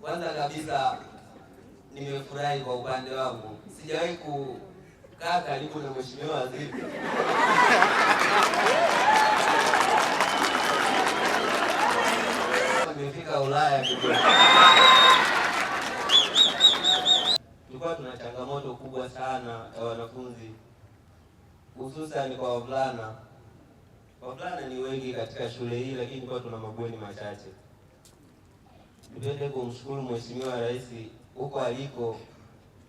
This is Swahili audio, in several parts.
Kwanza kabisa nimefurahi kwa upande wangu, sijawahi kukaa karibu na mheshimiwa waziri. Nimefika Ulaya kidogo. Tulikuwa tuna changamoto kubwa sana ya wanafunzi, hususan kwa wavulana. Wavulana ni wengi katika shule hii, lakini kwa tuna mabweni machache. Nipende kumshukuru Mheshimiwa Rais huko aliko,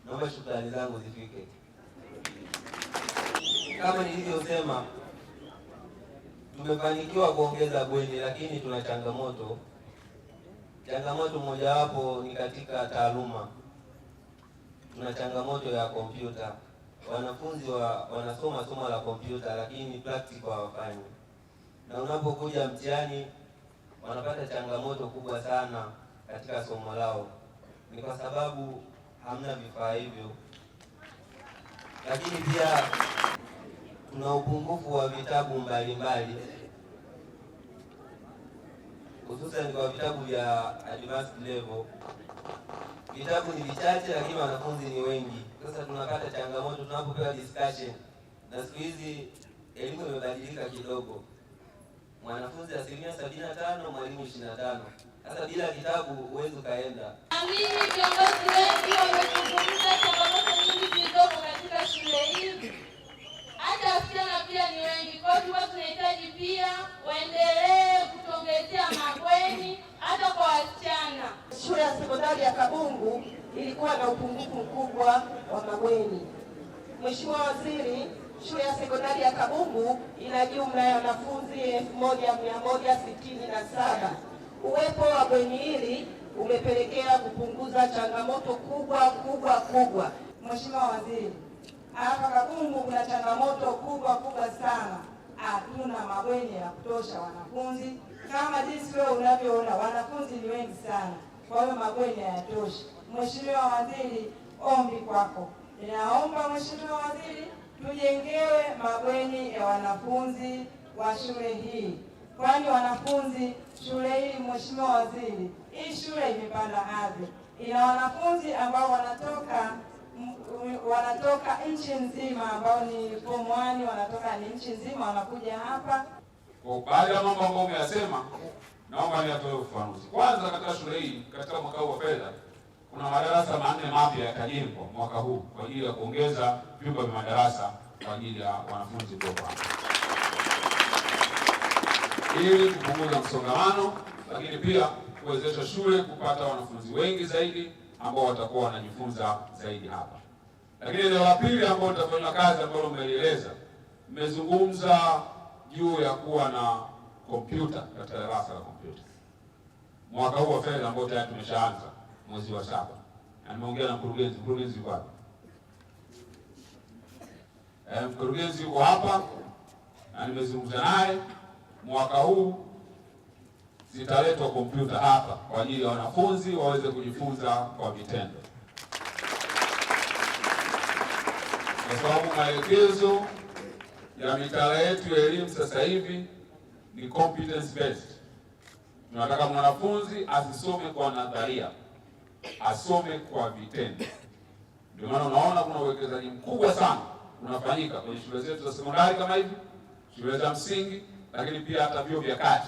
naomba shukrani zangu zifike. Kama nilivyosema, tumefanikiwa kuongeza bweni, lakini tuna changamoto. Changamoto mojawapo ni katika taaluma. Tuna changamoto ya kompyuta. Wanafunzi wanasoma somo la kompyuta, lakini practical hawafanyi, na unapokuja mtihani wanapata changamoto kubwa sana katika somo lao. Ni kwa sababu hamna vifaa hivyo. Lakini pia tuna upungufu wa vitabu mbalimbali, hususan kwa vitabu vya advanced level. Vitabu ni vichache, lakini wanafunzi ni wengi. Sasa tunapata changamoto tunapopewa discussion, na siku hizi elimu imebadilika kidogo. Mwanafunzi 75%, mwalimu 25%. Sasa bila kitabu huwezi ukaenda. Mimi viongozi wengi wamezungumza changamoto nyingi zilizopo katika shule hii. Hata wasichana pia ni wengi. Kwa hiyo tunahitaji pia waendelee kutuongezea mabweni hata kwa wasichana. Shule ya sekondari ya Kabungu ilikuwa na upungufu mkubwa wa mabweni. Mheshimiwa Waziri, shule ya sekondari ya Kabungu ina jumla ya wanafunzi 1167. Uwepo wa bweni hili umepelekea kupunguza changamoto kubwa. Mheshimiwa Waziri, hapa Kabungu kuna changamoto kubwa sana. Hatuna mabweni ya kutosha wanafunzi. Kama jinsi wewe unavyoona, wanafunzi ni wengi sana, kwa hiyo mabweni hayatoshi. Mheshimiwa Waziri, ombi kwako. Ninaomba Mheshimiwa Waziri, tujengewe mabweni ya wanafunzi wa shule hii, kwani wanafunzi shule hii, Mheshimiwa Waziri, hii shule imepanda hadhi, ina wanafunzi ambao wanatoka nchi nzima, ambao ni form 1, wanatoka ni nchi nzima, wanakuja hapa. Kwa baadhi ya mambo ambayo umeyasema, naomba nitoe ufafanuzi. Kwanza, katika shule hii katika mwaka huu wa fedha kuna madarasa 4 mapya yatajengwa mwaka huu kwa ajili ya kuongeza vyumba vya madarasa kwa ajili ya wanafunzi kwa ili kupunguza msongamano, lakini pia kuwezesha shule kupata wanafunzi wengi zaidi ambao watakuwa wanajifunza zaidi hapa. Lakini eneo la pili ambalo tutafanya kazi ambalo umelieleza, mmezungumza juu ya kuwa na kompyuta katika darasa la kompyuta. Mwaka huu wa fedha ambao tayari tumeshaanza mwezi wa 7. Na nimeongea na mkurugenzi yuko hapa. Mkurugenzi yuko hapa na nimezungumza naye. Mwaka huu zitaletwa kompyuta hapa kwa ajili ya wanafunzi waweze kujifunza kwa vitendo, kwa sababu maelekezo ya mitaala yetu ya elimu sasa hivi ni competence based. Tunataka mwanafunzi asisome kwa nadharia, asome kwa vitendo. Ndio maana unaona kuna uwekezaji mkubwa sana unafanyika kwenye shule zetu za sekondari kama hivi, shule za msingi, lakini pia hata vyuo vya kati.